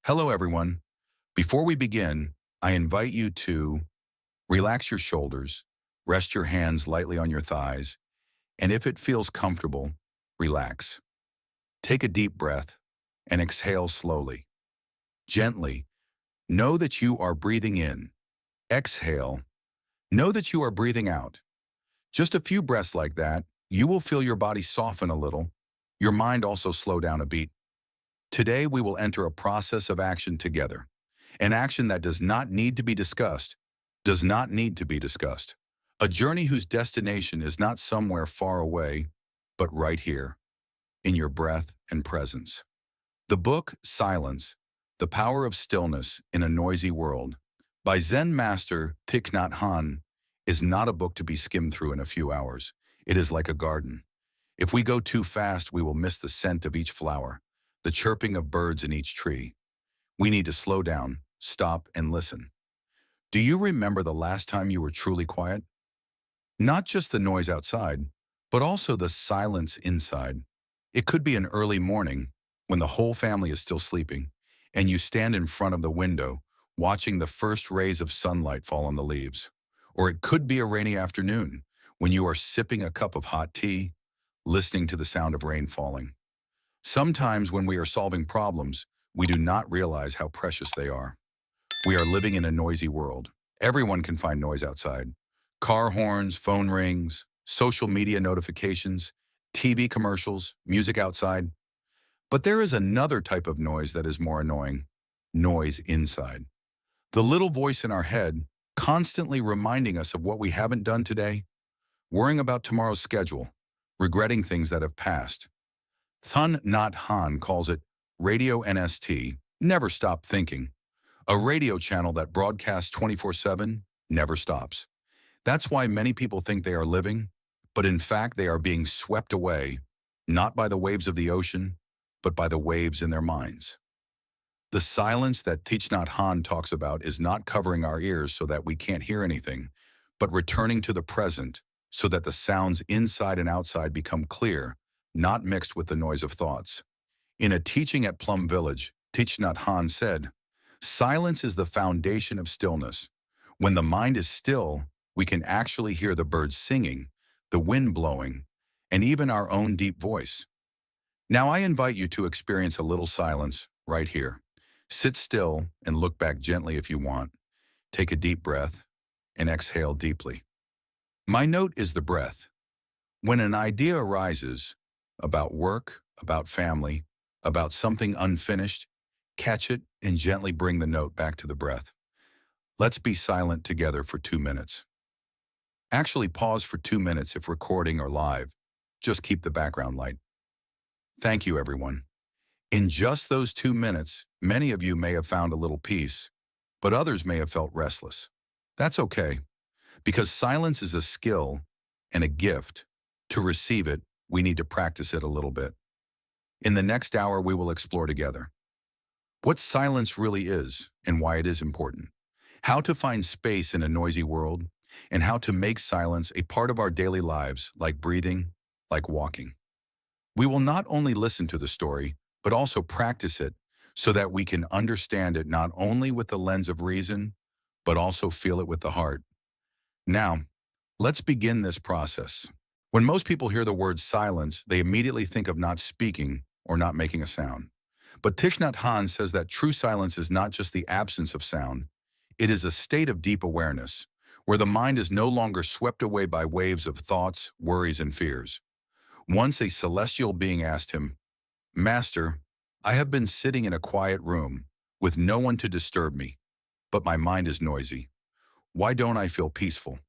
Hello, everyone. Before we begin, I invite you to relax your shoulders, rest your hands lightly on your thighs, and if it feels comfortable, relax. Take a deep breath and exhale slowly. Gently, know that you are breathing in. Exhale, know that you are breathing out. Just a few breaths like that, you will feel your body soften a little, your mind also slow down a beat. Today, we will enter a process of action together. An action that does not need to be discussed, does not need to be discussed. A journey whose destination is not somewhere far away, but right here, in your breath and presence. The book, Silence, The Power of Stillness in a Noisy World, by Zen master Thich Nhat Hanh, is not a book to be skimmed through in a few hours. It is like a garden. If we go too fast, we will miss the scent of each flower, the chirping of birds in each tree. We need to slow down, stop, and listen. Do you remember the last time you were truly quiet? Not just the noise outside, but also the silence inside. It could be an early morning when the whole family is still sleeping, and you stand in front of the window watching the first rays of sunlight fall on the leaves. Or it could be a rainy afternoon when you are sipping a cup of hot tea, listening to the sound of rain falling. Sometimes when we are solving problems, we do not realize how precious they are. We are living in a noisy world. Everyone can find noise outside. Car horns, phone rings, social media notifications, TV commercials, music outside. But there is another type of noise that is more annoying: noise inside. The little voice in our head, constantly reminding us of what we haven't done today, worrying about tomorrow's schedule, regretting things that have passed. Thich Nhat Hanh calls it radio NST, never stop thinking. A radio channel that broadcasts 24/7 never stops. That's why many people think they are living, but in fact they are being swept away, not by the waves of the ocean, but by the waves in their minds. The silence that Thich Nhat Hanh talks about is not covering our ears so that we can't hear anything, but returning to the present so that the sounds inside and outside become clear, not mixed with the noise of thoughts. In a teaching at Plum Village, Thich Nhat Hanh said, "Silence is the foundation of stillness. When the mind is still, we can actually hear the birds singing, the wind blowing, and even our own deep voice." Now I invite you to experience a little silence right here. Sit still and look back gently if you want. Take a deep breath and exhale deeply. My note is the breath. When an idea arises about work, about family, about something unfinished, catch it and gently bring the note back to the breath. Let's be silent together for 2 minutes. Actually pause for 2 minutes if recording or live. Just keep the background light. Thank you, everyone. In just those 2 minutes, many of you may have found a little peace, but others may have felt restless. That's okay, because silence is a skill and a gift. To receive it, we need to practice it a little bit. In the next hour, we will explore together what silence really is and why it is important, how to find space in a noisy world, and how to make silence a part of our daily lives, like breathing, like walking. We will not only listen to the story, but also practice it so that we can understand it not only with the lens of reason, but also feel it with the heart. Now, let's begin this process. When most people hear the word silence, they immediately think of not speaking or not making a sound. But Thich Nhat Hanh says that true silence is not just the absence of sound. It is a state of deep awareness, where the mind is no longer swept away by waves of thoughts, worries, and fears. Once a celestial being asked him, "Master, I have been sitting in a quiet room with no one to disturb me, but my mind is noisy. Why don't I feel peaceful?"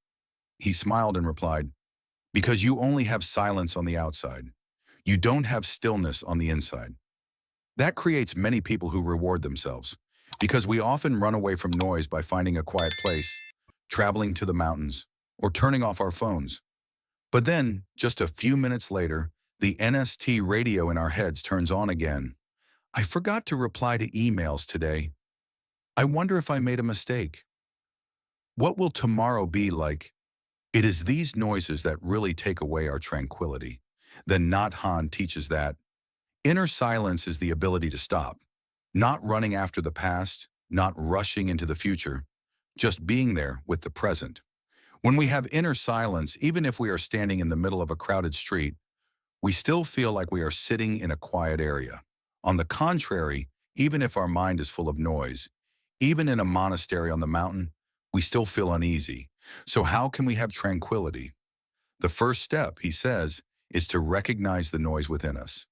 He smiled and replied, "Because you only have silence on the outside. You don't have stillness on the inside." That creates many people who reward themselves, because we often run away from noise by finding a quiet place, traveling to the mountains, or turning off our phones. But then, just a few minutes later, the NST radio in our heads turns on again. "I forgot to reply to emails today. I wonder if I made a mistake. What will tomorrow be like?" It is these noises that really take away our tranquility. Then Nhat Hanh teaches that inner silence is the ability to stop, Not running after the past, not rushing into the future, just being there with the present. When we have inner silence, even if we are standing in the middle of a crowded street, we still feel like we are sitting in a quiet area. On the contrary, even if our mind is full of noise, even in a monastery on the mountain, we still feel uneasy. So how can we have tranquility? The first step, he says, is to recognize the noise within us.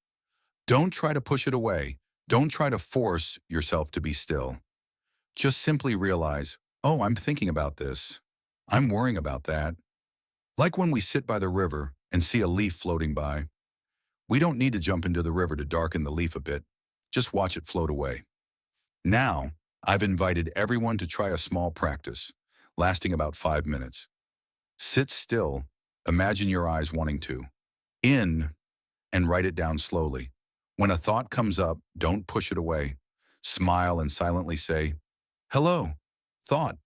Don't try to push it away. Don't try to force yourself to be still. Just simply realize, oh, I'm thinking about this. I'm worrying about that. Like when we sit by the river and see a leaf floating by, we don't need to jump into the river to darken the leaf a bit. Just watch it float away. Now, I've invited everyone to try a small practice, lasting about 5 minutes. Sit still, imagine your eyes wanting to. In, and write it down slowly. When a thought comes up, don't push it away. Smile and silently say, hello, thought.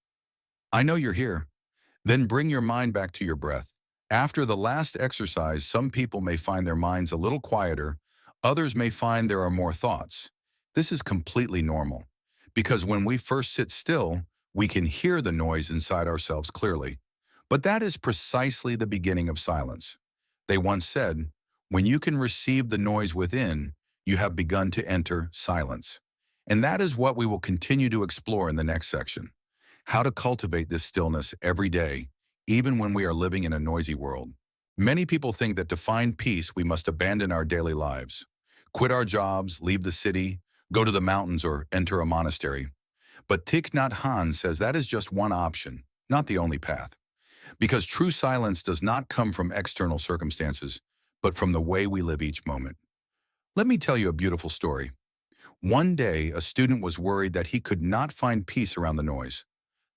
I know you're here. Then bring your mind back to your breath. After the last exercise, some people may find their minds a little quieter. Others may find there are more thoughts. This is completely normal, because when we first sit still, we can hear the noise inside ourselves clearly. But that is precisely the beginning of silence. They once said, when you can receive the noise within, you have begun to enter silence. And that is what we will continue to explore in the next section. How to cultivate this stillness every day, even when we are living in a noisy world. Many people think that to find peace, we must abandon our daily lives, quit our jobs, leave the city, go to the mountains, or enter a monastery. But Thich Nhat Hanh says that is just one option, not the only path. Because true silence does not come from external circumstances, but from the way we live each moment. Let me tell you a beautiful story. One day, a student was worried that he could not find peace around the noise.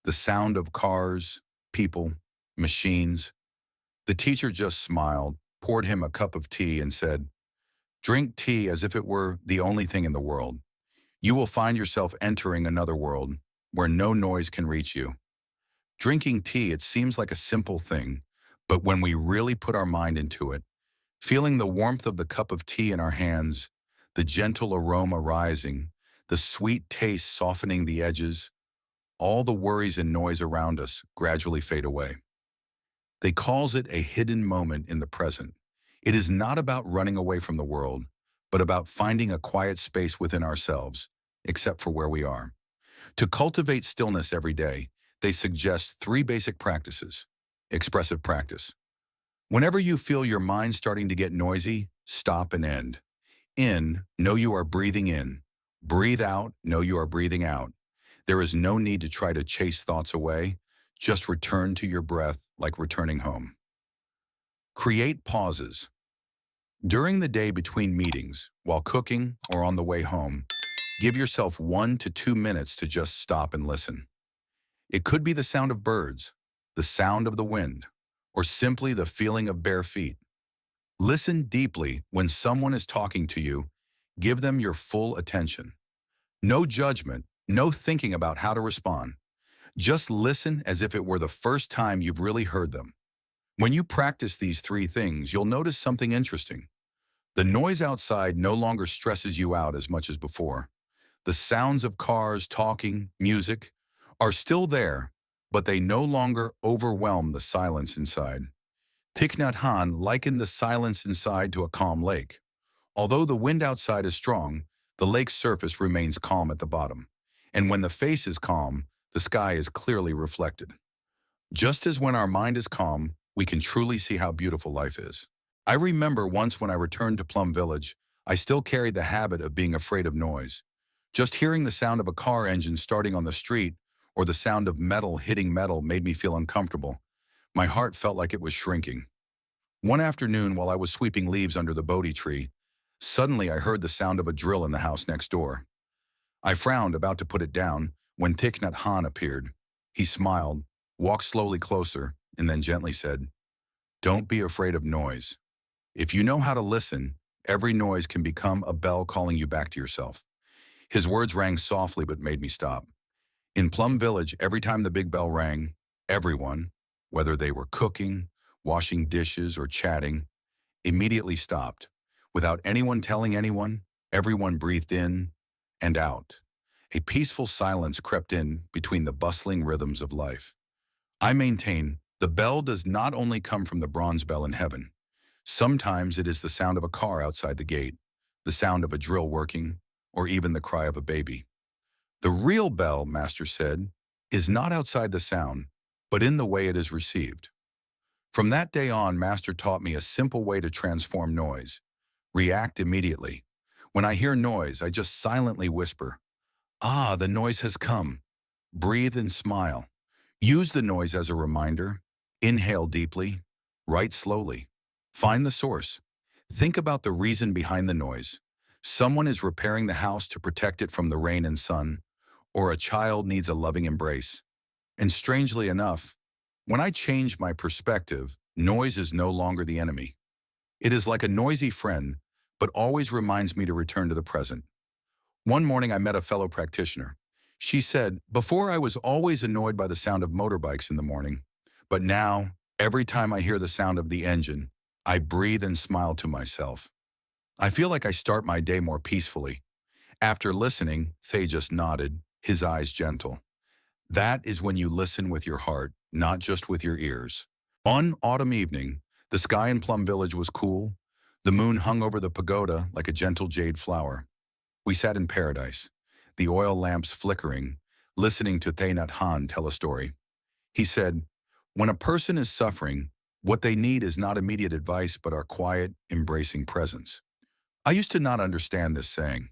The sound of cars, people, machines. The teacher just smiled, poured him a cup of tea, and said, drink tea as if it were the only thing in the world. You will find yourself entering another world where no noise can reach you. Drinking tea, it seems like a simple thing, but when we really put our mind into it, feeling the warmth of the cup of tea in our hands, the gentle aroma rising, the sweet taste softening the edges, all the worries and noise around us gradually fade away. They calls it a hidden moment in the present. It is not about running away from the world, but about finding a quiet space within ourselves, except for where we are. To cultivate stillness every day, they suggest 3 basic practices. Expressive practice. Whenever you feel your mind starting to get noisy, stop and end. In, know you are breathing in. Breathe out, know you are breathing out. There is no need to try to chase thoughts away. Just return to your breath like returning home. Create pauses. During the day between meetings, while cooking or on the way home, give yourself 1 to 2 minutes to just stop and listen. It could be the sound of birds, the sound of the wind, or simply the feeling of bare feet. Listen deeply when someone is talking to you. Give them your full attention. No judgment, no thinking about how to respond. Just listen as if it were the first time you've really heard them. When you practice these 3 things, you'll notice something interesting. The noise outside no longer stresses you out as much as before. The sounds of cars, talking, music are still there, but they no longer overwhelm the silence inside. Thich Nhat Hanh likened the silence inside to a calm lake. Although the wind outside is strong, the lake's surface remains calm at the bottom. And when the face is calm, the sky is clearly reflected. Just as when our mind is calm, we can truly see how beautiful life is. I remember once when I returned to Plum Village, I still carried the habit of being afraid of noise. Just hearing the sound of a car engine starting on the street or the sound of metal hitting metal made me feel uncomfortable. My heart felt like it was shrinking. One afternoon while I was sweeping leaves under the Bodhi tree, suddenly I heard the sound of a drill in the house next door. I frowned, about to put it down, when Thich Nhat Hanh appeared. He smiled, walked slowly closer, and then gently said, "Don't be afraid of noise. If you know how to listen, every noise can become a bell calling you back to yourself." His words rang softly but made me stop. In Plum Village, every time the big bell rang, everyone, whether they were cooking, washing dishes, or chatting, immediately stopped. Without anyone telling anyone, everyone breathed in and out. A peaceful silence crept in between the bustling rhythms of life. I maintain the bell does not only come from the bronze bell in heaven. Sometimes it is the sound of a car outside the gate, the sound of a drill working, or even the cry of a baby. The real bell, Master said, is not outside the sound, but in the way it is received. From that day on, Master taught me a simple way to transform noise. React immediately. When I hear noise, I just silently whisper, "Ah, the noise has come." Breathe and smile. Use the noise as a reminder. Inhale deeply. Write slowly. Find the source. Think about the reason behind the noise. Someone is repairing the house to protect it from the rain and sun, or a child needs a loving embrace. And strangely enough, when I change my perspective, noise is no longer the enemy. It is like a noisy friend, but always reminds me to return to the present. One morning I met a fellow practitioner. She said, "Before I was always annoyed by the sound of motorbikes in the morning, but now, every time I hear the sound of the engine, I breathe and smile to myself. I feel like I start my day more peacefully." After listening, Thay just nodded, his eyes gentle. That is when you listen with your heart, not just with your ears. One autumn evening, the sky in Plum Village was cool. The moon hung over the pagoda like a gentle jade flower. We sat in paradise, the oil lamps flickering, listening to Thich Nhat Hanh tell a story. He said, "When a person is suffering, what they need is not immediate advice but our quiet, embracing presence." I used to not understand this saying.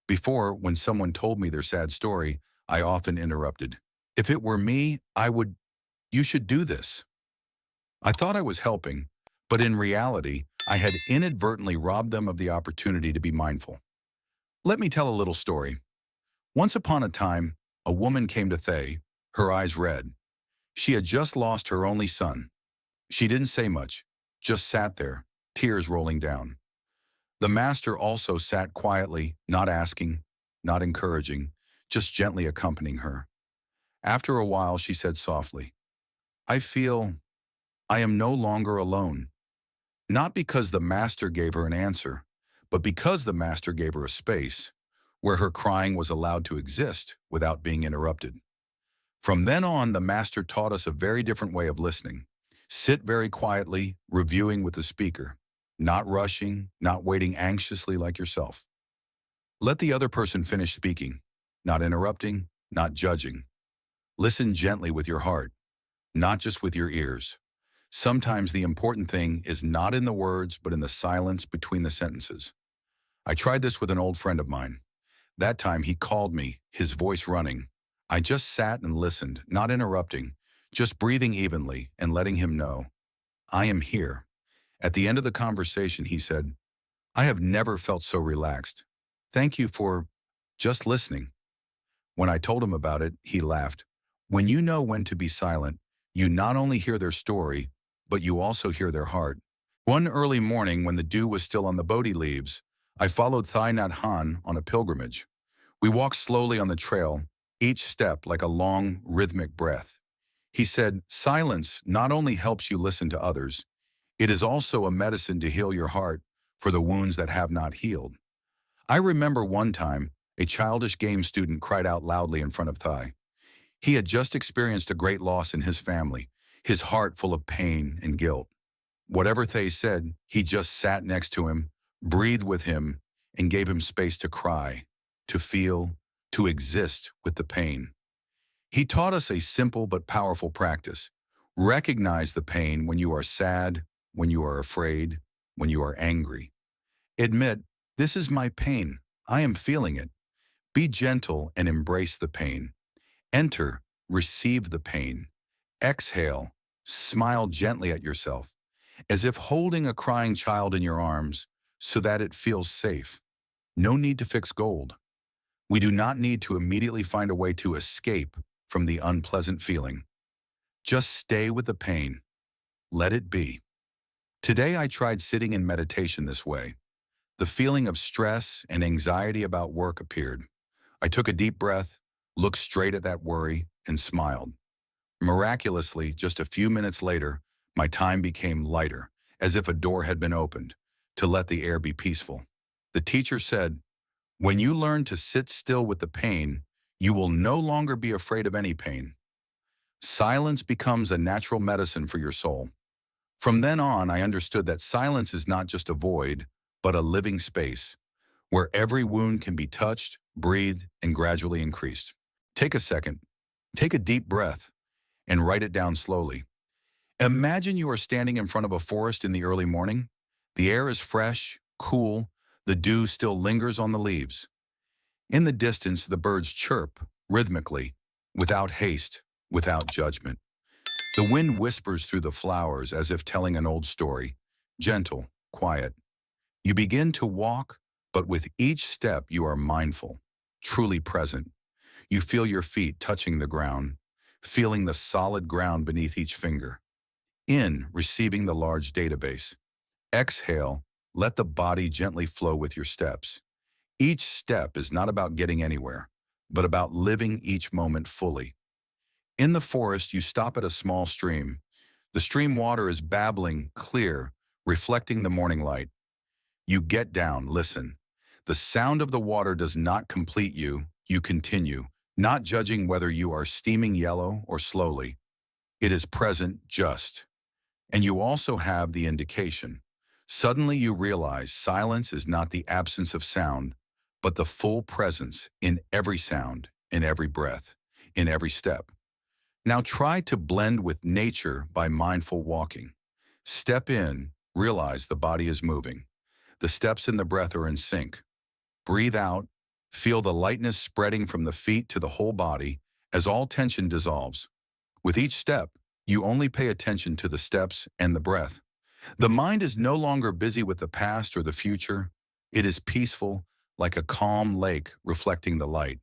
Before, when someone told me their sad story, I often interrupted. "If it were me, you should do this." I thought I was helping, but in reality, I had inadvertently robbed them of the opportunity to be mindful. Let me tell a little story. Once upon a time, a woman came to Thay, her eyes red. She had just lost her only son. She didn't say much, just sat there, tears rolling down. The master also sat quietly, not asking, not encouraging, just gently accompanying her. After a while, she said softly, "I feel I am no longer alone." Not because the master gave her an answer, but because the master gave her a space where her crying was allowed to exist without being interrupted. From then on, the master taught us a very different way of listening. Sit very quietly, reviewing with the speaker, not rushing, not waiting anxiously like yourself. Let the other person finish speaking, not interrupting, not judging. Listen gently with your heart, not just with your ears. Sometimes the important thing is not in the words, but in the silence between the sentences. I tried this with an old friend of mine. That time he called me, his voice running. I just sat and listened, not interrupting, just breathing evenly and letting him know, "I am here." At the end of the conversation, he said, "I have never felt so relaxed. Thank you for just listening." When I told him about it, he laughed. When you know when to be silent, you not only hear their story, but you also hear their heart. One early morning when the dew was still on the Bodhi leaves, I followed Thich Nhat Hanh on a pilgrimage. We walked slowly on the trail, each step like a long, rhythmic breath. He said, "Silence not only helps you listen to others, it is also a medicine to heal your heart for the wounds that have not healed." I remember one time, a childish game student cried out loudly in front of Thai. He had just experienced a great loss in his family, his heart full of pain and guilt. Whatever Thay said, he just sat next to him, breathed with him, and gave him space to cry, to feel, to exist with the pain. He taught us a simple but powerful practice. Recognize the pain when you are sad, when you are afraid, when you are angry. Admit, "This is my pain. I am feeling it." Be gentle and embrace the pain. Enter, receive the pain. Exhale, smile gently at yourself, as if holding a crying child in your arms so that it feels safe. No need to fix gold. We do not need to immediately find a way to escape from the unpleasant feeling. Just stay with the pain. Let it be. Today I tried sitting in meditation this way. The feeling of stress and anxiety about work appeared. I took a deep breath, looked straight at that worry, and smiled. Miraculously, just a few minutes later, my time became lighter, as if a door had been opened, to let the air be peaceful. The teacher said, When you learn to sit still with the pain, you will no longer be afraid of any pain. Silence becomes a natural medicine for your soul. From then on, I understood that silence is not just a void, but a living space where every wound can be touched, breathed, and gradually increased. Take a second, take a deep breath, and write it down slowly. Imagine you are standing in front of a forest in the early morning. The air is fresh, cool, the dew still lingers on the leaves. In the distance, the birds chirp, rhythmically, without haste, without judgment. The wind whispers through the flowers as if telling an old story, gentle, quiet. You begin to walk, but with each step you are mindful, truly present. You feel your feet touching the ground, feeling the solid ground beneath each finger. In, receiving the large database. Exhale, let the body gently flow with your steps. Each step is not about getting anywhere, but about living each moment fully. In the forest, you stop at a small stream. The stream water is babbling, clear, reflecting the morning light. You get down, listen. The sound of the water does not complete you, you continue, not judging whether you are steaming yellow or slowly. It is present, just. And you also have the indication. Suddenly you realize silence is not the absence of sound, but the full presence in every sound, in every breath, in every step. Now try to blend with nature by mindful walking. Step in, realize the body is moving. The steps and the breath are in sync. Breathe out, feel the lightness spreading from the feet to the whole body as all tension dissolves. With each step, you only pay attention to the steps and the breath. The mind is no longer busy with the past or the future. It is peaceful, like a calm lake reflecting the light.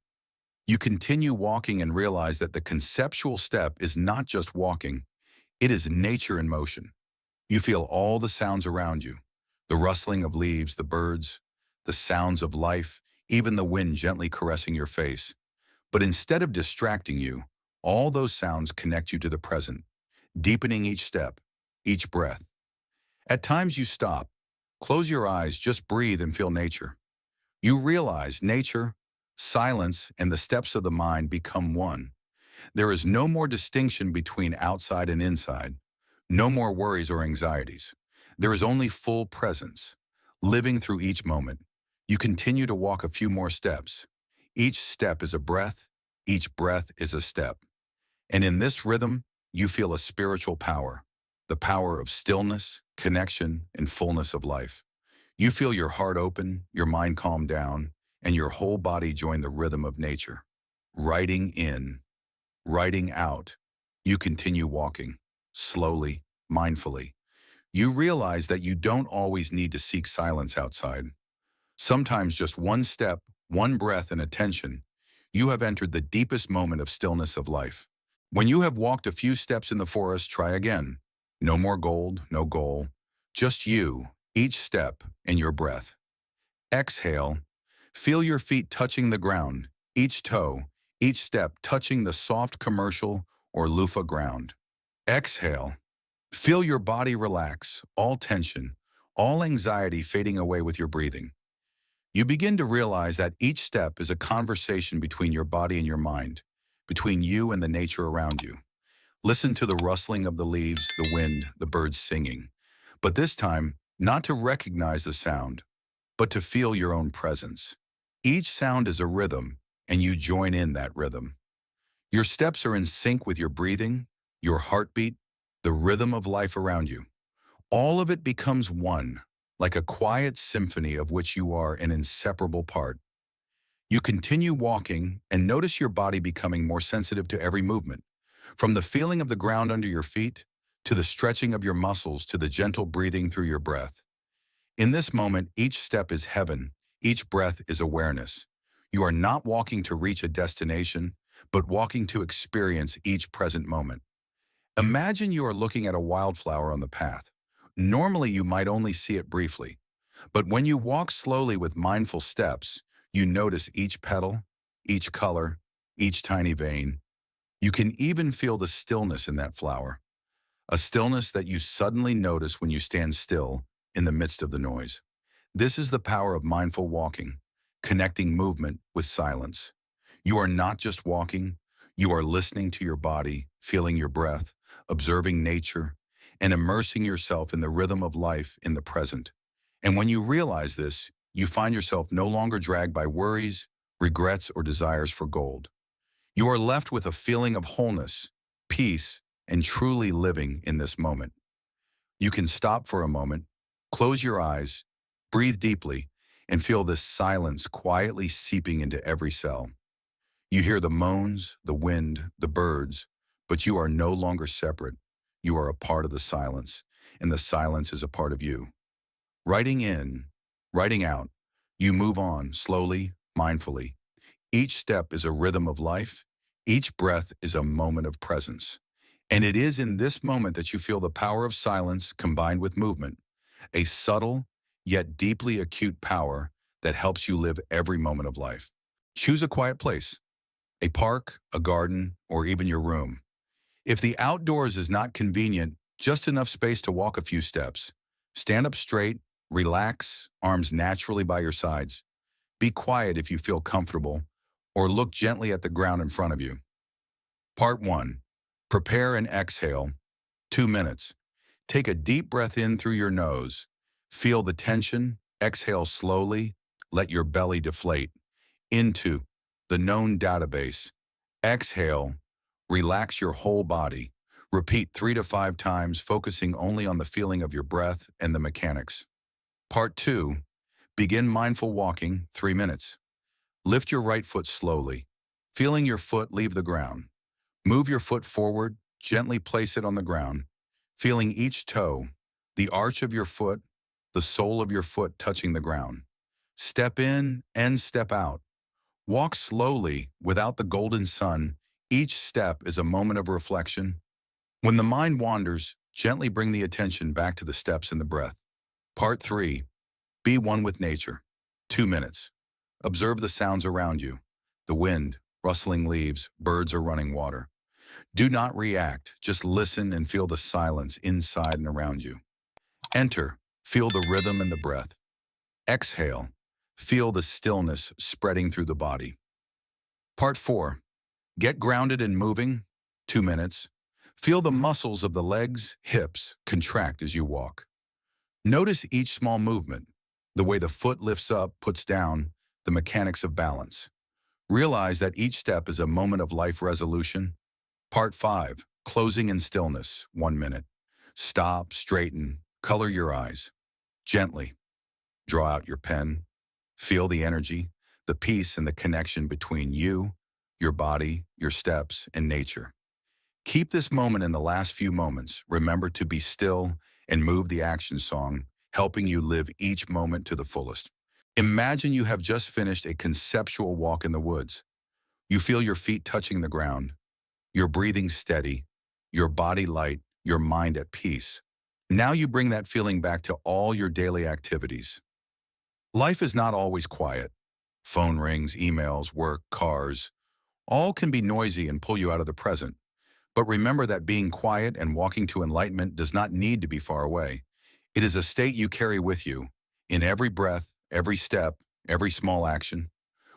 You continue walking and realize that the conceptual step is not just walking, it is nature in motion. You feel all the sounds around you, the rustling of leaves, the birds, the sounds of life, even the wind gently caressing your face. But instead of distracting you, all those sounds connect you to the present, deepening each step, each breath. At times you stop, close your eyes, just breathe and feel nature. You realize nature, silence, and the steps of the mind become one. There is no more distinction between outside and inside, no more worries or anxieties. There is only full presence, living through each moment. You continue to walk a few more steps. Each step is a breath, each breath is a step. And in this rhythm, you feel a spiritual power, the power of stillness, connection, and fullness of life. You feel your heart open, your mind calm down, and your whole body join the rhythm of nature. Riding in, riding out, you continue walking, slowly, mindfully. You realize that you don't always need to seek silence outside. Sometimes just one step, one breath and attention, you have entered the deepest moment of stillness of life. When you have walked a few steps in the forest, try again. No more gold, no goal. Just you, each step, and your breath. Exhale. Feel your feet touching the ground, each toe, each step touching the soft commercial or loofah ground. Exhale. Feel your body relax, all tension, all anxiety fading away with your breathing. You begin to realize that each step is a conversation between your body and your mind, between you and the nature around you. Listen to the rustling of the leaves, the wind, the birds singing. But this time, not to recognize the sound, but to feel your own presence. Each sound is a rhythm, and you join in that rhythm. Your steps are in sync with your breathing, your heartbeat, the rhythm of life around you. All of it becomes one, like a quiet symphony of which you are an inseparable part. You continue walking and notice your body becoming more sensitive to every movement, from the feeling of the ground under your feet, to the stretching of your muscles, to the gentle breathing through your breath. In this moment, each step is heaven, each breath is awareness. You are not walking to reach a destination, but walking to experience each present moment. Imagine you are looking at a wildflower on the path. Normally, you might only see it briefly, but when you walk slowly with mindful steps, you notice each petal, each color, each tiny vein. You can even feel the stillness in that flower, a stillness that you suddenly notice when you stand still in the midst of the noise. This is the power of mindful walking. connecting movement with silence. You are not just walking, you are listening to your body, feeling your breath, observing nature, and immersing yourself in the rhythm of life in the present. And when you realize this, you find yourself no longer dragged by worries, regrets, or desires for gold. You are left with a feeling of wholeness, peace, and truly living in this moment. You can stop for a moment, close your eyes, breathe deeply, and feel this silence quietly seeping into every cell. You hear the moans, the wind, the birds, but you are no longer separate. You are a part of the silence, and the silence is a part of you. Writing in, writing out, you move on slowly, mindfully. Each step is a rhythm of life. Each breath is a moment of presence. And it is in this moment that you feel the power of silence combined with movement, a subtle yet deeply acute power that helps you live every moment of life. Choose a quiet place, a park, a garden, or even your room. If the outdoors is not convenient, just enough space to walk a few steps. Stand up straight, relax, arms naturally by your sides. Be quiet if you feel comfortable, or look gently at the ground in front of you. Part 1. Prepare and exhale. 2 minutes. Take a deep breath in through your nose. Feel the tension. Exhale slowly. Let your belly deflate into the known database. Exhale. Relax your whole body. Repeat 3 to 5 times, focusing only on the feeling of your breath and the mechanics. Part 2. Begin mindful walking, 3 minutes. Lift your right foot slowly, feeling your foot leave the ground. Move your foot forward, gently place it on the ground, feeling each toe, the arch of your foot, the sole of your foot touching the ground. Step in and step out. Walk slowly without the golden sun. Each step is a moment of reflection. When the mind wanders, gently bring the attention back to the steps and the breath. Part 3. Be one with nature. 2 minutes. Observe the sounds around you. The wind, rustling leaves, birds or running water. Do not react, just listen and feel the silence inside and around you. Enter, feel the rhythm and the breath. Exhale, feel the stillness spreading through the body. Part 4. Get grounded and moving. 2 minutes. Feel the muscles of the legs, hips contract as you walk. Notice each small movement, the way the foot lifts up, puts down, the mechanics of balance. Realize that each step is a moment of life resolution. Part 5. Closing in stillness. 1 minute. Stop, straighten, color your eyes. Gently. Draw out your pen. Feel the energy, the peace and the connection between you, your body, your steps, and nature. Keep this moment in the last few moments. Remember to be still and move the action song, helping you live each moment to the fullest. Imagine you have just finished a conceptual walk in the woods. You feel your feet touching the ground, your breathing steady, your body light, your mind at peace. Now you bring that feeling back to all your daily activities. Life is not always quiet. Phone rings, emails, work, cars, all can be noisy and pull you out of the present. But remember that being quiet and walking to enlightenment does not need to be far away. It is a state you carry with you, in every breath, every step, every small action.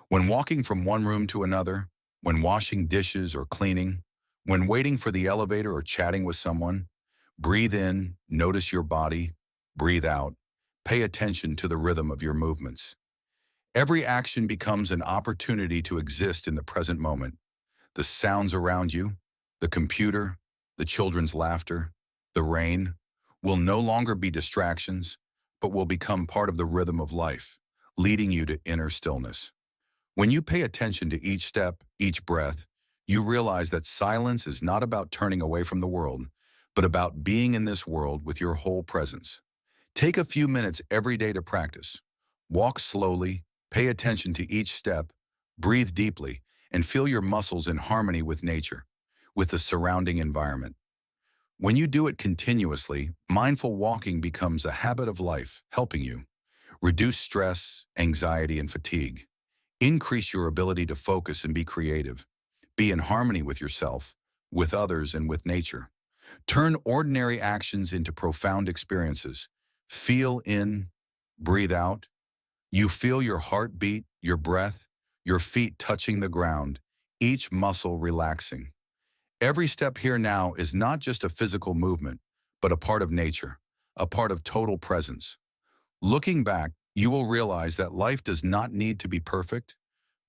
When walking from one room to another, when washing dishes or cleaning, when waiting for the elevator or chatting with someone, breathe in, notice your body, breathe out, pay attention to the rhythm of your movements. Every action becomes an opportunity to exist in the present moment. The sounds around you, the computer, the children's laughter, the rain, will no longer be distractions, but will become part of the rhythm of life, leading you to inner stillness. When you pay attention to each step, each breath, you realize that silence is not about turning away from the world, but about being in this world with your whole presence. Take a few minutes every day to practice. Walk slowly, pay attention to each step, breathe deeply, and feel your muscles in harmony with nature, with the surrounding environment. When you do it continuously, mindful walking becomes a habit of life, helping you reduce stress, anxiety, and fatigue. Increase your ability to focus and be creative. Be in harmony with yourself, with others, and with nature. Turn ordinary actions into profound experiences. Feel in, breathe out. You feel your heart beat, your breath, your feet touching the ground, each muscle relaxing. Every step here now is not just a physical movement, but a part of nature, a part of total presence. Looking back, you will realize that life does not need to be perfect,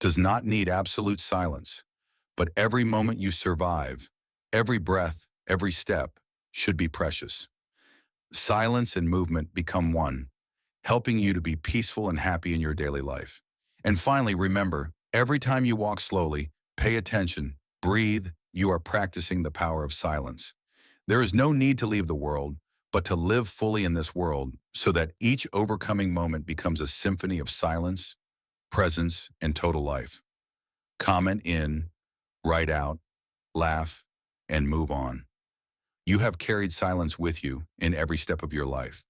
does not need absolute silence, but every moment you survive, every breath, every step, should be precious. Silence and movement become one, helping you to be peaceful and happy in your daily life. And finally, remember, every time you walk slowly, pay attention, breathe, you are practicing the power of silence. There is no need to leave the world, but to live fully in this world so that each overcoming moment becomes a symphony of silence, presence, and total life. Comment in, write out, laugh, and move on. You have carried silence with you in every step of your life.